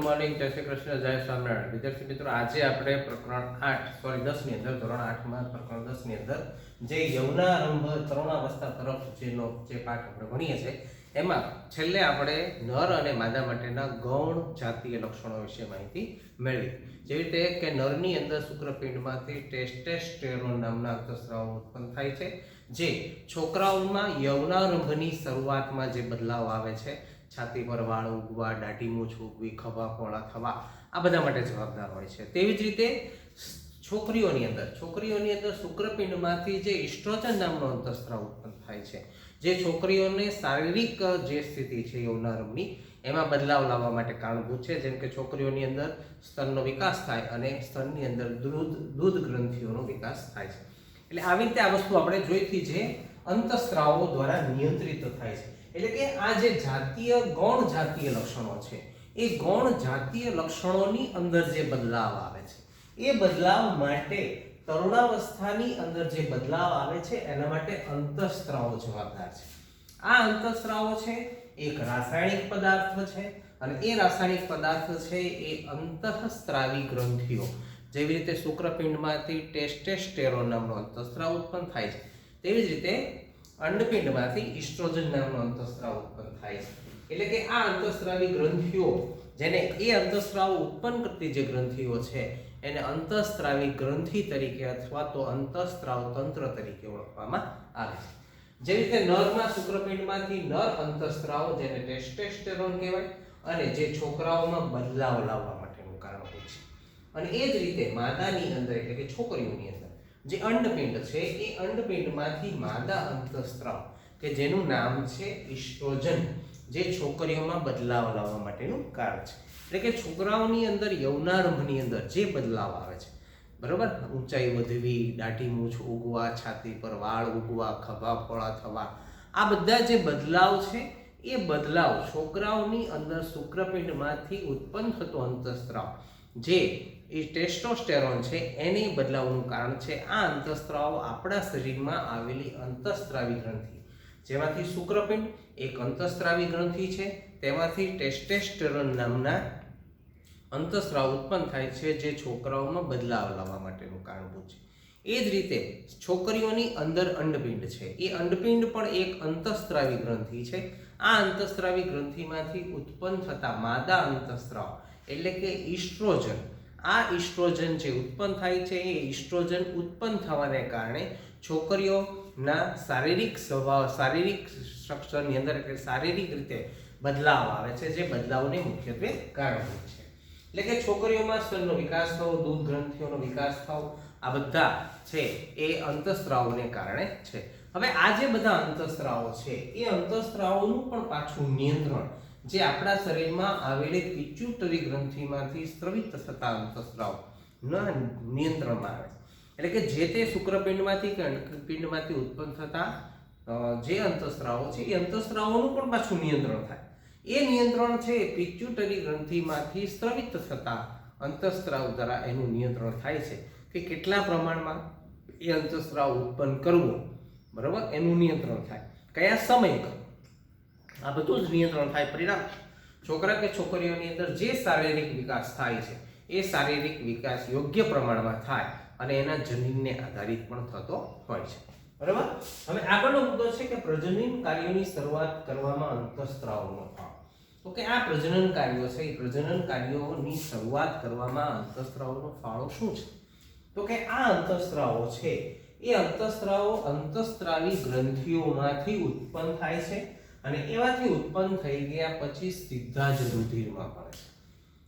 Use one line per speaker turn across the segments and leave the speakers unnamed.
Morning, જય શ્રી કૃષ્ણ, જય સ્વામિનારાયણ. વિદ્યાર્થી મિત્રો, આજે આપણે પ્રકરણ 10 ની અંદર, ધોરણ 8 માં પ્રકરણ 10 ની અંદર જે યૌનારંભ તરુણાવસ્થા તરફ જે પાઠ આપણે ભણીએ છીએ એમાં છેલ્લે આપણે નર અને માદા માટેના ગૌણ જાતીય લક્ષણો વિશે માહિતી મેળવી. જેવી રીતે કે નરની અંદર શુક્રપિંડમાંથી ટેસ્ટેસ્ટેરોન નામના અંતઃસ્રાવ ઉત્પન્ન થાય છે, જે છોકરાઓમાં યૌનારંભની શરૂઆતમાં જે બદલાવ આવે છે, છાતી પર વાળ ઉગવા, દાઢી મૂછ ઉગવી, ખભા પહોળા થવા, આ બધા માટે જવાબદાર હોય છે. તેવી જ રીતે છોકરીઓની અંદર શુક્રપિંડમાંથી જે ઇસ્ટ્રોજન નામનો અંતઃસ્રાવ ઉત્પન્ન થાય છે, જે છોકરીઓને શારીરિક જે સ્થિતિ છે યૌનારંભની એમાં બદલાવ લાવવા માટે કારણભૂત છે. જેમ કે છોકરીઓની અંદર સ્તનનો વિકાસ થાય અને સ્તનની અંદર દૂધ ગ્રંથિઓનો વિકાસ થાય છે. એટલે આવી રીતે આ વસ્તુ આપણે જોઈતી જે અંતઃસ્રાવો દ્વારા નિયંત્રિત થાય છે. એટલે કે આ જે ગૌણ જાતીય લક્ષણો છે, એ ગૌણ જાતીય લક્ષણોની અંદર જે બદલાવ આવે છે, એ બદલાવ માટે તરુણાવસ્થાની અંદર જે બદલાવ આવે છે એના માટે અંતઃસ્રાવો જવાબદાર છે. આ અંતઃસ્રાવો છે એક રાસાયણિક પદાર્થ છે, અને એ રાસાયણિક પદાર્થ છે એ અંતઃસ્રાવી ગ્રંથિઓ, જેવી રીતે શુક્રપિંડમાંથી ટેસ્ટેસ્ટેરોન નામનો અંતઃસ્રાવ ઉત્પન્ન થાય છે, તેવી જ રીતે અંડપિંડમાંથી ઇસ્ટ્રોજન નામનો અંતઃસ્રાવ ઉત્પન્ન થાય છે. એટલે કે આ અંતઃસ્રાવી ગ્રંથિઓ, જેને એ અંતઃસ્રાવ ઉત્પન્ન કરતી જે ગ્રંથિઓ છે એને અંતઃસ્રાવી ગ્રંથિ તરીકે અથવા તો અંતઃસ્રાવ તંત્ર તરીકે ઓળખવામાં આવે છે. જેવી રીતે નરમાં શુક્રપિંડમાંથી નર અંતઃસ્રાવ, જેને ટેસ્ટેસ્ટેરોન કહેવાય, અને જે છોકરાઓમાં બદલાવ લાવવા માટેનું કારણ હોય છે. અને એ જ રીતે માદાની અંદર, એટલે કે છોકરીઓની અંદર જે અંડપિંડ છે, એ અંડપિંડમાંથી માદા અંતઃસ્રાવ કે જેનું નામ છે ઇસ્ટ્રોજન, જે છોકરીઓમાં બદલાવ લાવવા માટેનું કારણ છે. એટલે કે છોકરાઓની અંદર યૌનારંભની અંદર જે બદલાવ આવે છે, બરોબર, ઊંચાઈ વધવી, દાઢી મૂછ ઉગવા, છાતી પર વાળ ઉગવા, ખભા પહોળા થવા, આ બધા જે બદલાવ છે, એ બદલાવ છોકરાઓની અંદર શુક્રપિંડમાંથી ઉત્પન્ન થતો અંતઃસ્રાવ જે ટેસ્ટોસ્ટેરોન છે એની બદલાવનું કારણ છે. આ અંતઃસ્રાવ આપણા શરીરમાં આવેલી અંતઃસ્રાવી ગ્રંથિ, જેમાંથી શુક્રપિંડ એક અંતઃસ્રાવી ગ્રંથિ છે, તેમાંથી ટેસ્ટેસ્ટેરોન નામના અંતઃસ્રાવ ઉત્પન્ન થાય છે, જે છોકરાઓમાં બદલાવ લાવવા માટેનું કારણભૂત છે. એ જ રીતે છોકરીઓની અંદર અંડપિંડ છે, એ અંડપિંડ પણ એક અંતઃસ્રાવી ગ્રંથિ છે. આ અંતઃસ્રાવી ગ્રંથિમાંથી ઉત્પન્ન થતા માદા અંતઃસ્રાવ એટલે કે ઇસ્ટ્રોજન, આ ઇસ્ટ્રોજન જે ઉત્પન્ન થાય છે, એ ઇસ્ટ્રોજન ઉત્પન્ન થવાને કારણે છોકરીઓના શારીરિક સ્ટ્રક્ચરની અંદર, એટલે શારીરિક રીતે બદલાવ આવે છે, જે બદલાવને મુખ્યત્વે કારણભૂત છે. એટલે કે છોકરીઓમાં સ્તનનો વિકાસ થવો, દૂધ ગ્રંથિઓનો વિકાસ થવો, આ બધા છે એ અંતઃસ્રાવોને કારણે છે. હવે આ જે બધા અંતઃસ્રાવો છે, એ અંતઃસ્રાવોનું પણ પાછું નિયંત્રણ જે આપણા શરીરમાં આવેલી પિટ્યુટરી ગ્રંથિમાંથી સ્રવિત થતા અંતઃસ્રાવના નિયંત્રણમાં આવે છે. એટલે કે જે તે શુક્રપિંડમાંથી કે અંડપિંડમાંથી ઉત્પન્ન થતા જે અંતઃસ્રાવો છે, એ અંતઃસ્રાવોનું પણ પાછું નિયંત્રણ થાય. એ નિયંત્રણ છે પિટ્યુટરી ગ્રંથિમાંથી સ્રવિત થતા અંતઃસ્રાવ દ્વારા એનું નિયંત્રણ થાય છે, કે કેટલા પ્રમાણમાં એ અંતઃસ્રાવ ઉત્પન્ન કરવો, બરાબર, એનું નિયંત્રણ થાય, કયા સમય કરવો, આ બધું જ નિયંત્રણ થાય. પરિણામ છોકરા કે છોકરીઓની અંદર જે શારીરિક વિકાસ થાય છે, એ શારીરિક વિકાસ યોગ્ય પ્રમાણમાં થાય અને એના જનીનને આધારિત પણ થતો હોય છે, બરાબર. હવે આગળનો મુદ્દો છે કે પ્રજનન કાર્યોની શરૂઆત કરવામાં અંતઃસ્રાવનો ફાળો. તો કે આ પ્રજનન કાર્યો છે, એ પ્રજનન કાર્યોની શરૂઆત કરવામાં અંતઃસ્રાવનો ફાળો શું છે? તો કે આ અંતઃસ્રાવો છે, એ અંતઃસ્રાવો અંતઃસ્રાવી ગ્રંથિઓમાંથી ઉત્પન્ન થાય છે, અને એમાંથી ઉત્પન્ન થઈ ગયા પછી સીધા જ રુધિરમાં પડે છે.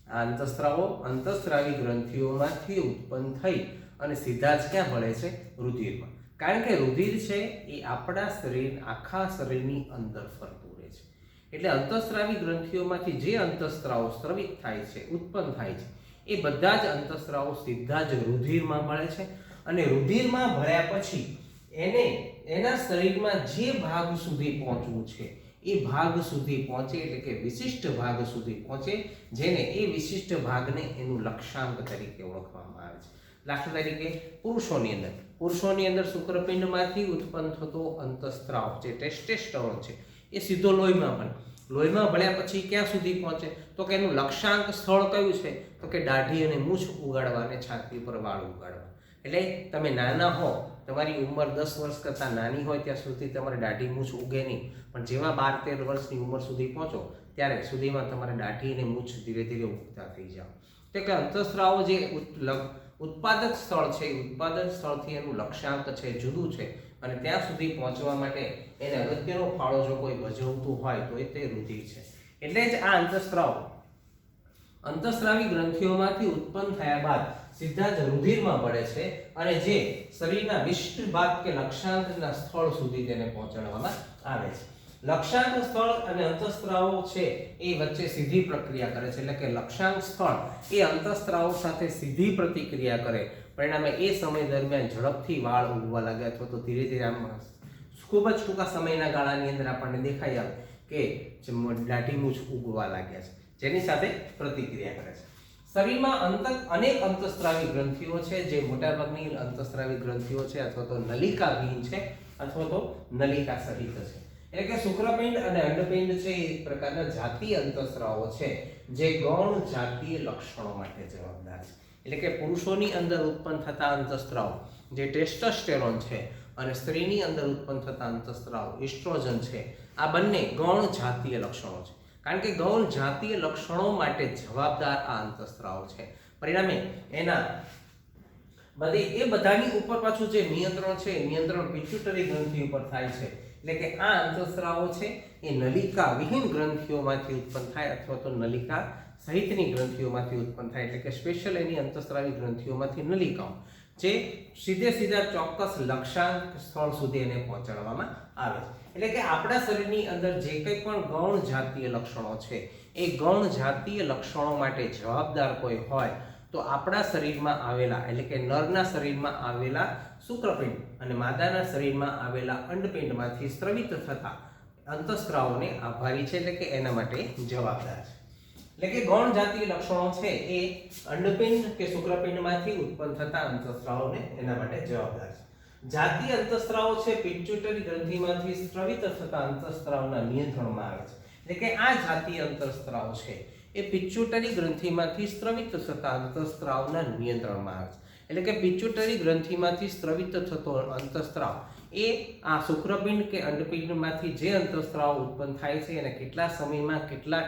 આ અંતઃસ્રાવો અંતઃસ્રાવી ગ્રંથિઓમાંથી ઉત્પન્ન થઈ અને સીધા જ ક્યાં પડે છે? રુધિરમાં. કારણ કે રુધિર છે એ આપણા આખા શરીરની અંદર ફરતું રહે છે. એટલે અંતઃસ્રાવી ગ્રંથિઓમાંથી જે અંતઃસ્રાવો સ્રવિત થાય છે, ઉત્પન્ન થાય છે, એ બધા જ અંતઃસ્રાવો સીધા જ રુધિરમાં મળે છે, અને રુધિરમાં ભળ્યા પછી એને એના શરીરમાં જે ભાગ સુધી પહોંચવું છે, એ ભાગ સુધી પહોંચે, એટલે કે વિશિષ્ટ ભાગ સુધી પહોંચે, જેને એ વિશિષ્ટ ભાગને એનું લક્ષ્યાંક તરીકે ઓળખવામાં આવે છે. દાખલા તરીકે પુરુષોની અંદર શુક્રપિંડમાંથી ઉત્પન્ન થતો અંતઃસ્રાવ જે ટેસ્ટેસ્ટેરોન છે, એ સીધો લોહીમાં બને. લોહીમાં ભળ્યા પછી ક્યાં સુધી પહોંચે? તો કે એનું લક્ષ્યાંક સ્થળ કયું છે? તો કે દાઢી અને મૂછ ઉગાડવા અને છાતી પર વાળ ઉગાડવા. એટલે તમે નાના હો, તમારી ઉંમર 10 વર્ષ કરતાં નાની હોય ત્યાં સુધી તમારે દાઢી મૂછ ઉગે નહીં, પણ જેવા 12-13 વર્ષની ઉંમર સુધી પહોંચો ત્યારે સુધીમાં તમારે દાઢી અને મૂછ ધીરે ધીરે ઉગતા થઈ જાઓ. એટલે કે અંતઃસ્ત્રાવો જે ઉત્પાદક સ્થળ છે, ઉત્પાદક સ્થળથી એનું લક્ષ્યાંક છે જુદું છે, અને ત્યાં સુધી પહોંચવા માટે એને અગત્યનો ફાળો જો કોઈ ભજવતું હોય તો એ તે રુધિર છે. એટલે જ આ અંતઃસ્રાવી ગ્રંથિઓમાંથી ઉત્પન્ન થયા બાદ સીધા જ રુધિરમાં પડે છે અને જે શરીરના વિશિષ્ટ ભાગ કે લક્ષ્યાંકના સ્થળ સુધી તેને પહોંચાડવામાં આવે છે. લક્ષ્યાંક સ્થળ અને અંતઃસ્ત્રાવો છે એ વચ્ચે સીધી પ્રક્રિયા કરે છે. એટલે કે લક્ષ્યાંક સ્થળ એ અંતઃસ્ત્રાવો સાથે સીધી પ્રતિક્રિયા કરે, પરિણામે એ સમય દરમિયાન ઝડપથી વાળ ઉગવા લાગે અથવા તો ધીરે ધીરે આમ ખૂબ જ ટૂંકા સમયના ગાળાની અંદર આપણને દેખાઈ આવે કે દાઢી મૂછ ઉગવા લાગ્યા છે, જેની સાથે પ્રતિક્રિયા કરે છે. શરીરમાં અનેક અંતઃસ્ત્રાવી ગ્રંથિઓ છે, જે મોટાભાગની અંતઃસ્ત્રાવી ગ્રંથિઓ છે અથવા તો નલિકાવિહીન છે અથવા તો નલિકા સહિત છે. એટલે કે શુક્રપિંડ અને અંડપિંડ છે એ પ્રકારના જાતીય અંતઃસ્ત્રાવો છે જે ગૌણ જાતીય લક્ષણો માટે જવાબદાર છે. એટલે કે પુરુષોની અંદર ઉત્પન્ન થતા અંતઃસ્ત્રાવો જે ટેસ્ટોસ્ટેરોન છે અને સ્ત્રીની અંદર ઉત્પન્ન થતા અંતઃસ્ત્રાવો ઇસ્ટ્રોજન છે, આ બંને ગૌણ જાતીય લક્ષણો છે. કારણ કે ગૌણ જાતીય લક્ષણો માટે જવાબદાર આ અંતઃસ્ત્રાવો છે. પરિણામે એના બધાની ઉપર પાછું જે નિયંત્રણ છે, નિયંત્રણ પિટ્યુટરી ગ્રંથિ ઉપર થાય છે. એટલે કે આ અંતઃસ્ત્રાવો છે એ નલિકા વિહીન ગ્રંથિઓમાંથી ઉત્પન્ન થાય અથવા તો નલિકા સહિતની ગ્રંથિઓમાંથી ઉત્પન્ન થાય. એટલે કે સ્પેશિયલ એની અંતઃસ્ત્રાવી ગ્રંથિઓમાંથી નલિકાઓ જે સીધા ચોક્કસ લક્ષ્યાંક સ્થળ સુધી એને પહોંચાડવામાં આવે છે. એટલે કે આપણા શરીરની અંદર જે કંઈ પણ ગૌણ જાતીય લક્ષણો છે એ ગૌણ જાતીય લક્ષણો માટે જવાબદાર કોઈ હોય તો આપણા શરીરમાં આવેલા, એટલે કે નરના શરીરમાં આવેલા શુક્રપિંડ અને માદાના શરીરમાં આવેલા અંડપિંડમાંથી સ્રવિત થતા અંતઃસ્ત્રાવોને આભારી છે, એટલે કે એના માટે જવાબદાર છે. એટલે કે ગૌણ જાતીય લક્ષણો છે એ અંડપિંડ કે શુક્રપિંડમાંથી ઉત્પન્ન થતા અંતઃસ્ત્રાવોને એના માટે જવાબદાર છે. જાતીય અંતઃસ્ત્રાવો છે પિટ્યુટરી ગ્રંથિમાંથી સ્રવિત થતા અંતઃસ્ત્રાવના નિયંત્રણમાં આવે છે. એટલે કે આ જાતીય અંતઃસ્ત્રાવો છે એ પિટ્યુટરી ગ્રંથિમાંથી સ્રવિત થતા અંતઃસ્ત્રાવના નિયંત્રણમાં આવે છે. એટલે કે પિટ્યુટરી ગ્રંથિમાંથી સ્રવિત થતો અંતઃસ્ત્રાવ એ આ શુક્રપિંડ કે અંડપિંડમાંથી જે અંતઃસ્ત્રાવ ઉત્પન્ન થાય છે એને કેટલા સમયમાં,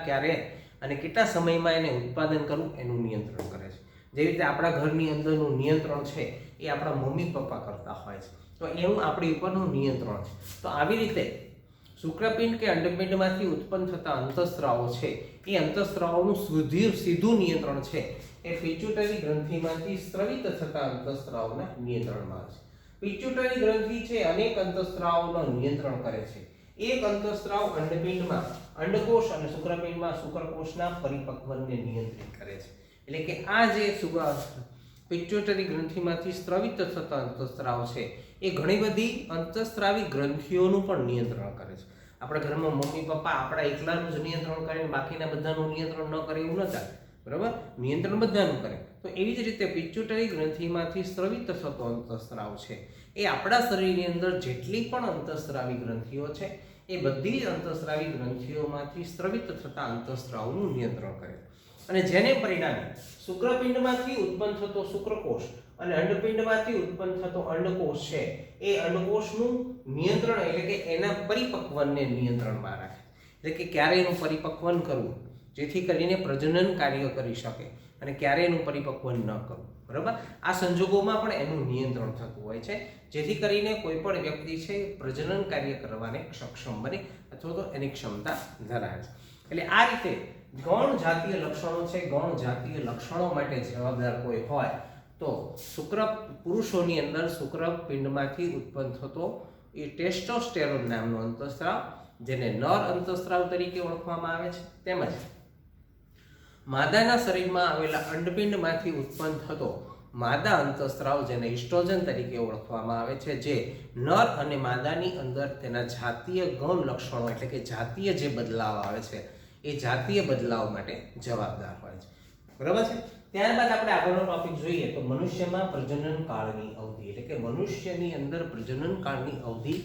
ક્યારે અને કેટલા સમયમાં એને ઉત્પાદન કરવું એનું નિયંત્રણ કરે છે. જેવી રીતે આપણા ઘરની અંદરનું નિયંત્રણ છે એ આપણા મમ્મી પપ્પા કરતા હોય છે, તો એવું આપણી ઉપરનું નિયંત્રણ છે. તો આવી રીતે શુક્રપિંડ કે અંડપિંડમાંથી ઉત્પન્ન થતા અંતઃસ્ત્રાવો છે એ અંતઃસ્ત્રાવોનું સીધું નિયંત્રણ છે એ પિટ્યુટરી ગ્રંથિમાંથી સ્રવિત થતા અંતઃસ્ત્રાવોના નિયંત્રણમાં છે. પિટ્યુટરી ગ્રંથિ છે અનેક અંતઃસ્ત્રાવોનું નિયંત્રણ કરે છે. એક અંતઃસ્ત્રાવ અંડપિંડમાં અંડકોષ અને શુક્રપિંડમાં શુક્રકોષના પરિપક્વનને નિયંત્રિત કરે છે. એટલે કે આ જે પિટ્યુટરી ગ્રંથિમાંથી સ્રવિત થતા અંતઃસ્ત્રાવ છે એ ઘણી બધી અંતઃસ્ત્રાવી ગ્રંથિઓનું પણ નિયંત્રણ કરે છે. આપણા ઘરમાં મમ્મી પપ્પા આપણા એકલાનું જ નિયંત્રણ કરે, બાકીના બધાનું નિયંત્રણ ન કરે એવું ન ચાલે, બરાબર? નિયંત્રણ બધાનું કરે. તો એવી જ રીતે પિટ્યુટરી ગ્રંથિમાંથી સ્રવિત થતો અંતઃસ્ત્રાવ છે એ આપણા શરીરની અંદર જેટલી પણ અંતઃસ્ત્રાવી ગ્રંથિઓ છે એ બધી અંતઃસ્ત્રાવી ગ્રંથિઓમાંથી સ્રવિત થતા અંતઃસ્ત્રાવનું નિયંત્રણ કરે અને જેને પરિણામે શુક્રપિંડમાંથી ઉત્પન્ન થતો શુક્રકોષ અને અંડપિંડમાંથી ઉત્પન્ન થતો અંડકોષ છે એ અંડકોષનું નિયંત્રણ, એટલે કે એના પરિપક્વનને નિયંત્રણમાં રાખે. એટલે કે ક્યારે એનું પરિપક્વન કરવું જેથી કરીને પ્રજનન કાર્ય કરી શકે અને ક્યારે એનું પરિપક્વન ન કરવું, બરાબર? આ સંજોગોમાં પણ એનું નિયંત્રણ થતું હોય છે જેથી કરીને કોઈ પણ વ્યક્તિ છે પ્રજનન કાર્ય કરવાને સક્ષમ બને અથવા તો એની ક્ષમતા ધરાવે છે. એટલે આ રીતે ગૌણ જાતીય લક્ષણો છે, ગૌણ જાતીય લક્ષણો માટે જવાબદાર કોઈ હોય તો પુરુષોની અંદર શુક્રપિંડમાંથી ઉત્પન્ન થતો એ ટેસ્ટોસ્ટેરોન નામનો અંતઃસ્ત્રાવ જેને નર અંતઃસ્ત્રાવ તરીકે ઓળખવામાં આવે છે, તેમજ માદાના શરીરમાં આવેલા અંડપિંડમાંથી ઉત્પન્ન થતો માદા અંતઃસ્ત્રાવ જેને ઇસ્ટ્રોજન તરીકે ઓળખવામાં આવે છે, જે નર અને માદાની અંદર તેના જાતીય ગૌણ લક્ષણો, એટલે કે જાતીય જે બદલાવ આવે છે એ જાતીય બદલાવ માટે જવાબદાર હોય છે, બરાબર છે? ત્યારબાદ આપણે આગળનો ટોપિક જોઈએ તો મનુષ્યમાં પ્રજનન કાળની અવધિ. એટલે કે મનુષ્યની અંદર પ્રજનન કાળની અવધિ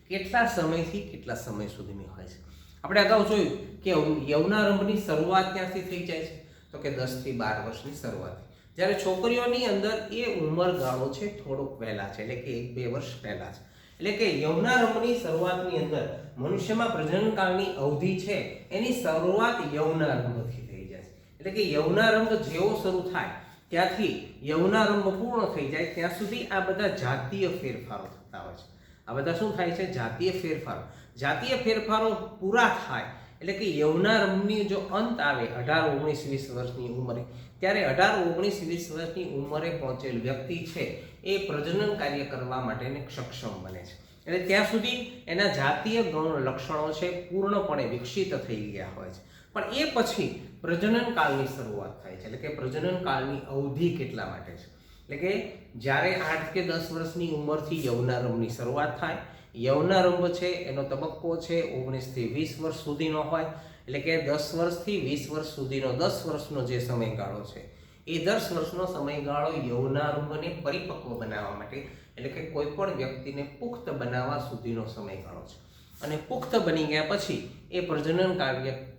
કેટલા સમયથી કેટલા સમય સુધીની હોય છે. આપણે અગાઉ જોયું કે યૌનારંભની શરૂઆત ક્યાંથી થઈ જાય છે, તો કે 10 થી 12 વર્ષની શરૂઆત. જ્યારે છોકરીઓની અંદર એ ઉંમર ગાળો છે થોડોક પહેલા છે, એટલે કે 1-2 વર્ષ પહેલા છે. એટલે કે યૌનારંભની શરૂઆતની અંદર મનુષ્યમાં પ્રજનનકાળની અવધિ છે એની શરૂઆત યૌનારંભથી થઈ જાય છે. એટલે કે યૌનારંભ જેવો શરૂ થાય ત્યાંથી યૌનારંભ પૂર્ણ થઈ જાય ત્યાં સુધી આ બધા જાતીય ફેરફારો થતા હોય છે. આ બધા શું થાય છે? જાતીય ફેરફારો. જાતીય ફેરફારો પૂરા થાય એટલે કે યૌનારંભની જો અંત આવે 18, 19, 20 વર્ષની ઉંમરે, ત્યારે 18, 19, 20 વર્ષની ઉંમરે પહોંચેલ વ્યક્તિ છે એ પ્રજનન કાર્ય કરવા માટેને સક્ષમ બને છે. એટલે ત્યાં સુધી એના જાતીય ગૌણ લક્ષણો છે પૂર્ણપણે વિકસિત થઈ ગયા હોય છે. પણ એ પછી પ્રજનન કાળની શરૂઆત થાય છે. એટલે કે પ્રજનન કાળની અવધિ કેટલા માટે છે? એટલે કે જ્યારે 8 કે 10 વર્ષની ઉંમરથી યૌનારંભની શરૂઆત થાય. યૌનારંભ છે એનો તબક્કો છે 19 થી 20 વર્ષ સુધીનો હોય. એટલે કે 10 વર્ષથી 20 વર્ષ સુધીનો 10 વર્ષનો જે સમયગાળો છે એ 10 વર્ષનો સમયગાળો યૌનારંભને પરિપક્વ બનાવવા માટે, એટલે કે કોઈ પણ વ્યક્તિને પુખ્ત બનાવવા સુધીનો સમયગાળો છે. અને પુખ્ત બની ગયા પછી એ પ્રજનન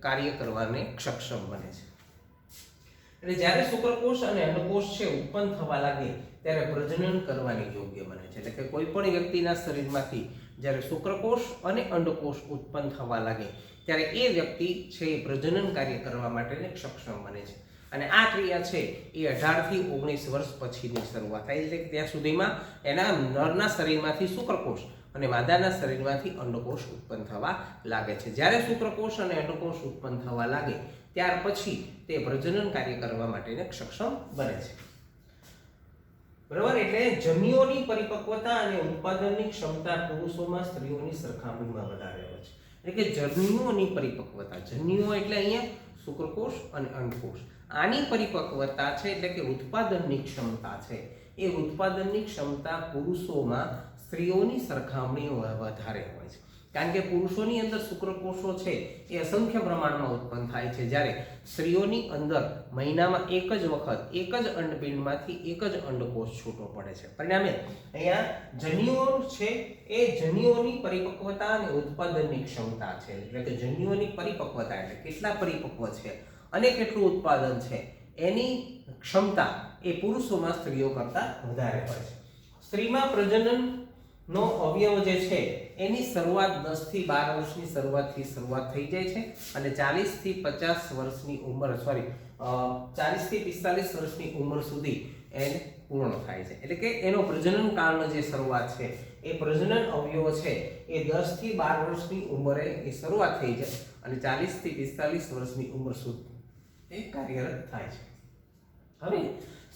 કાર્ય કરવાને સક્ષમ બને છે. એટલે જ્યારે શુક્રકોષ અને અંડકોષ છે ઉત્પન્ન થવા લાગે ત્યારે પ્રજનન કરવાની યોગ્ય બને છે. એટલે કે કોઈ પણ વ્યક્તિના શરીરમાંથી જ્યારે શુક્રકોષ અને અંડકોષ ઉત્પન્ન થવા લાગે ત્યારે એ વ્યક્તિ છે એ પ્રજનન કાર્ય કરવા માટે સક્ષમ બને છે. અને આ ક્રિયા છે એ 18 થી 19 વર્ષ પછીની શરૂઆત થાય છે. ત્યાં સુધીમાં એના નરના શરીરમાંથી શુક્રકોષ અને માદાના શરીરમાંથી અંડકોષ ઉત્પન્ન થવા લાગે છે. જ્યારે શુક્રકોષ અને અંડકોષ ઉત્પન્ન થવા લાગે ત્યાર પછી તે પ્રજનન કાર્ય કરવા માટે સક્ષમ બને છે. બરાબર. એટલે જન્યુઓની પરિપક્વતા અને ઉત્પાદનની ક્ષમતા પુરુષોમાં સ્ત્રીઓની સરખામણીમાં વધારે હોય છે. એટલે કે જન્યુઓની પરિપક્વતા, જન્યુઓ એટલે અહીંયા શુક્રકોષ અને અંડકોષ, આની પરિપક્વતા છે એટલે કે ઉત્પાદનની ક્ષમતા છે એ ઉત્પાદનની ક્ષમતા પુરુષોમાં સ્ત્રીઓની સરખામણીમાં વધારે હોય છે. કારણ કે પુરુષોની અંદર શુક્રકોષો છે એ અસંખ્ય પ્રમાણમાં ઉત્પન્ન થાય છે, જ્યારે સ્ત્રીઓની અંદર મહિનામાં એક જ વખત એક જ અંડપિંડમાંથી એક જ અંડકોષ છૂટો પડે છે. પરિણામે અહીંયા જન્યુઓ છે એ જન્યુઓની પરિપક્વતા અને ઉત્પાદનની ક્ષમતા છે. એટલે કે જન્યુઓની પરિપક્વતા એટલે કેટલા પરિપક્વ છે અને કેટલું ઉત્પાદન છે એની ક્ષમતા એ પુરુષોમાં સ્ત્રીઓ કરતાં વધારે હોય છે. સ્ત્રીમાં પ્રજનનનો અવયવ જે છે એની શરૂઆત 10 થી 12 વર્ષની શરૂઆત થઈ જાય છે અને 40 થી 50 વર્ષની ઉંમર 40 થી 45 વર્ષની ઉંમર સુધી એને પૂર્ણ થાય છે. એટલે કે એનો પ્રજનન કાળનો જે શરૂઆત છે એ પ્રજનન અવયવો છે એ 10 થી 12 વર્ષની ઉંમરે એ શરૂઆત થઈ જાય અને 40 થી 45 વર્ષની ઉંમર સુધી એ કાર્યરત થાય છે. હવે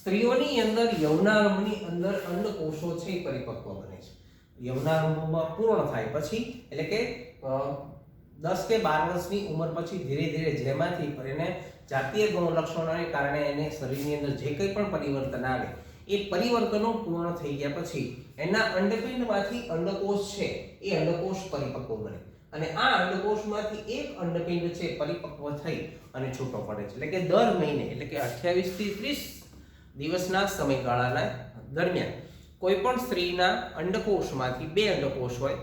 સ્ત્રીઓની અંદર યૌનારંભની અંદર અંડકોષો છે એ પરિપક્વ બને છે. યૌનારંભમાં પૂર્ણ થાય પછી, એટલે કે 10 કે 12 વર્ષની ઉંમર પછી ધીરે ધીરે જેમાંથી એને જાતીય ગુણલક્ષણોને કારણે એને શરીરની અંદર જે કંઈ પણ પરિવર્તન આવે એ પરિવર્તનો પૂર્ણ થઈ ગયા પછી એના અંડપિંડમાંથી અંડકોષ છે એ અંડકોષ પરિપક્વ બને અને આ અંડકોષમાંથી એક અંડપિંડ છે પરિપક્વ થઈ અને છૂટો પડે છે. એટલે કે દર મહિને, એટલે કે 28 થી 30 દિવસના સમયગાળાના દરમિયાન કોઈ પણ સ્ત્રીના અંડકોષમાંથી 2 અંડકોષ હોય,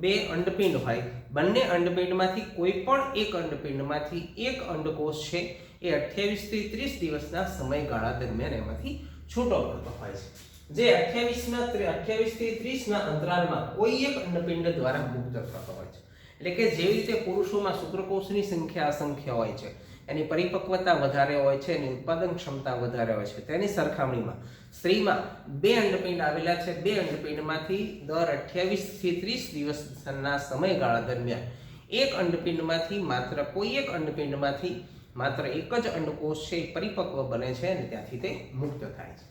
2 અંડપિંડ હોય, બંને અંડપિંડમાંથી કોઈ પણ એક અંડપિંડમાંથી એક અંડકોષ છે એ 28 થી 30 દિવસના સમયગાળા દરમિયાન એમાંથી છૂટો પડતો હોય છે. જે 28 થી 30 ના અંતરાલમાં કોઈ એક અંડપિંડ દ્વારા મુક્ત થતો હોય છે. એટલે કે જેવી રીતે પુરુષોમાં શુક્રકોષની સંખ્યા અસંખ્ય હોય છે, એની પરિપક્વતા વધારે હોય છે, એની ઉત્પાદન ક્ષમતા વધારે હોય છે, તેની સરખામણીમાં સ્ત્રીમાં 2 અંડપિંડ આવેલા છે. 2 અંડપિંડમાંથી દર 28 થી 30 દિવસના સમયગાળા દરમિયાન એક અંડપિંડમાંથી માત્ર એક જ અંડકોષ છે પરિપક્વ બને છે અને ત્યાંથી તે મુક્ત થાય છે.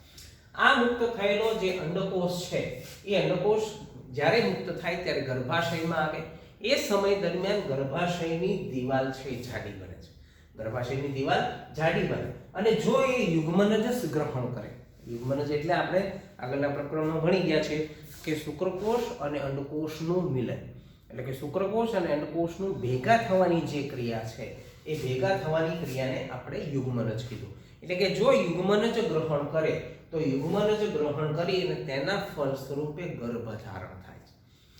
આ મુક્ત થયેલો જે અંડકોષ છે એ અંડકોષ જ્યારે મુક્ત થાય ત્યારે ગર્ભાશયમાં આવે. એ સમય દરમિયાન ગર્ભાશયની દિવાલ છે એ જાડી બને છે. ગર્ભાશયની દિવાલ જાડી બને અને જો એ યુગ્મનજ ગ્રહણ કરે, યુગ્મનજ એટલે આપણે આગળના પ્રકરણમાં ભણી ગયા છે કે શુક્રકોષ અને અંડકોષનું મિલન, એટલે કે શુક્રકોષ અને અંડકોષનું ભેગા થવાની જે ક્રિયા છે એ ભેગા થવાની ક્રિયાને આપણે યુગ્મનજ કીધું. એટલે કે જો યુગ્મનજ ગ્રહણ કરે તો યુગ્મનજ ગ્રહણ કરી અને તેના ફળ સ્વરૂપે ગર્ભધારણ થાય છે.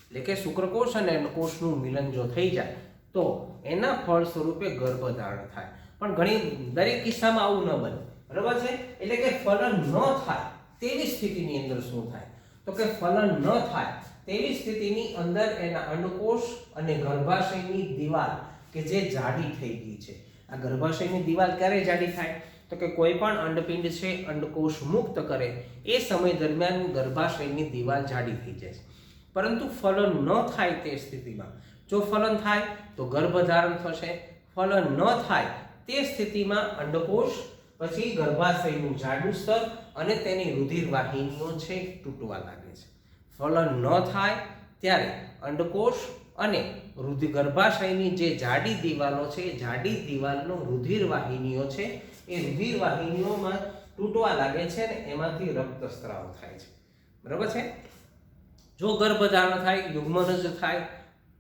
એટલે કે શુક્રકોષ અને અંડકોષનું મિલન જો થઈ જાય તો એના ફળ સ્વરૂપે ગર્ભધારણ થાય. પણ દરેક કિસ્સામાં આવું ન બને, બરાબર છે. એટલે કે ફલન ન થાય તેવી સ્થિતિની અંદર શું થાય, તો કે ફલન ન થાય તેવી સ્થિતિની અંદર એના અંડકોષ અને ગર્ભાશયની દિવાલ કે જે જાડી થઈ ગઈ છે. આ ગર્ભાશયની દિવાલ ક્યારે જાડી થાય, તો કે કોઈ પણ અંડપિંડ છે અંડકોષ મુક્ત કરે એ સમય દરમિયાન ગર્ભાશયની દિવાલ જાડી થઈ જાય છે. પરંતુ ફલન ન થાય તે સ્થિતિમાં, જો ફલન થાય તો ગર્ભધારણ થશે, ફલન ન થાય તે સ્થિતિમાં અંડકોષ પછી ગર્ભાશયનું જાડું સ્તર અને તેની રુધિર વાહિનીઓ છે તૂટવા લાગે છે. ફલન ન થાય ત્યારે અંડકોષ અને ગર્ભાશયની જે જાડી દિવાલો છે એ જાડી દિવાલનો રુધિર વાહિનીઓ છે એ રુધિર વાહિનીઓમાં તૂટવા લાગે છે અને એમાંથી રક્તસ્રાવ થાય છે, બરાબર છે. જો ગર્ભધારણ થાય, યુગ્મનજ થાય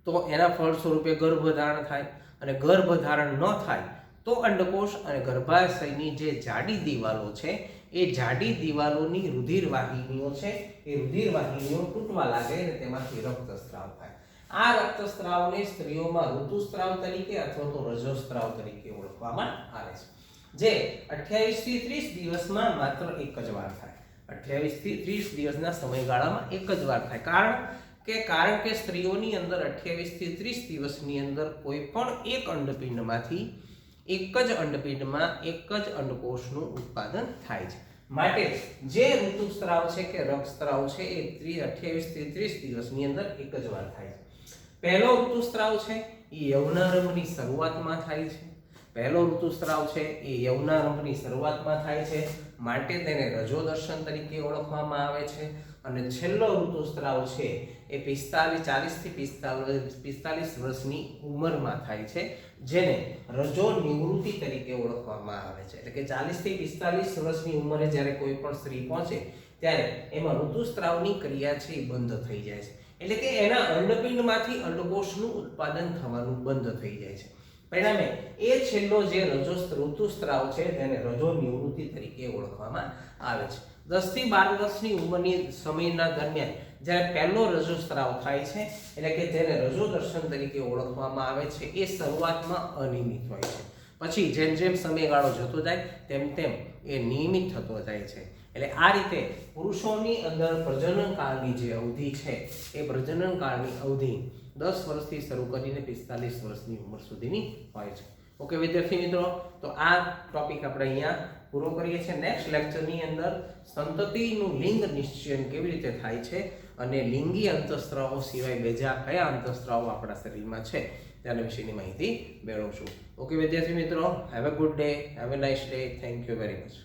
તો એના ફળ સ્વરૂપે ગર્ભધારણ થાય, અને ગર્ભધારણ ન થાય તો અંડકોષ અને ગર્ભાશયની જે જાડી દિવાલો છે એ જાડી દિવાલોની રુધિર વાહિનીઓ છે એ રુધિર વાહિનીઓ તૂટવા લાગે અને તેમાંથી રક્તસ્રાવ થાય. આ રક્તસ્રાવને સ્ત્રીઓમાં ઋતુસ્રાવ તરીકે અથવા તો રજોસ્રાવ તરીકે ઓળખવામાં આવે છે, જે 28 થી 30 દિવસમાં માત્ર એક જ વાર થાય. 28 થી 30 દિવસના સમયગાળામાં એક જ વાર થાય. કારણ કે સ્ત્રીઓની અંદર 28 થી 30 દિવસની અંદર કોઈ પણ એક અંડપિંડમાંથી એક જ અંડપિંડમાં એક જ અંડકોષનું ઉત્પાદન થાય છે. માટે જે ઋતુસ્રાવ છે કે રક્તસ્રાવ છે એ 28 થી 30 દિવસની અંદર એક જ વાર થાય છે. પહેલો ઋતુસ્રાવ છે એ યૌનારંભની શરૂઆતમાં થાય છે. પહેલો ઋતુસ્રાવ છે એ યૌનારંભની શરૂઆતમાં થાય છે, માટે તેને રજોદર્શન તરીકે ઓળખવામાં આવે છે. અને છેલ્લો ઋતુસ્રાવ છે એ 40 થી 45 વર્ષની ઉંમરમાં થાય છે, જેને રજો નિવૃત્તિ તરીકે ઓળખવામાં આવે છે. એટલે કે 40 થી 45 વર્ષની ઉંમરે જ્યારે કોઈ પણ સ્ત્રી પહોંચે ત્યારે એમાં ઋતુસ્રાવની ક્રિયા છે એ બંધ થઈ જાય છે. એટલે કે એના અંડપિંડમાંથી અંડકોષનું ઉત્પાદન થવાનું બંધ થઈ જાય છે. પરિણામે એ છેલ્લો જે ઋતુસ્રાવ છે તેને રજો નિવૃત્તિ તરીકે ઓળખવામાં આવે છે. 10 થી 12 વર્ષની ઉંમરની સમયના દરમિયાન જ્યારે પહેલો રજોસ્રાવ થાય છે એટલે કે તેને રજોદર્શન તરીકે ઓળખવામાં આવે છે, એ શરૂઆતમાં અનિયમિત હોય છે. પછી જેમ જેમ સમયગાળો જતો જાય તેમ તેમ એ નિયમિત થતો જાય છે. એટલે આ રીતે પુરુષોની અંદર પ્રજનનકાળની જે અવધિ છે એ પ્રજનનકાળની અવધિ 10 વર્ષથી શરૂ કરીને 45 વર્ષની ઉંમર સુધીની હોય છે. ઓકે વિદ્યાર્થી મિત્રો, તો આ ટોપિક આપણે અહીંયા પૂરો કરીએ છીએ. નેક્સ્ટ લેક્ચરની અંદર સંતતિનું લિંગ નિશ્ચયન કેવી રીતે થાય છે અને લિંગી અંતઃસ્ત્રાવો સિવાય બીજા કયા અંતઃસ્ત્રાવો આપણા શરીરમાં છે તેના વિશેની માહિતી મેળવશું. ઓકે વિદ્યાર્થી મિત્રો, have a good day, have a nice day. Thank you very much.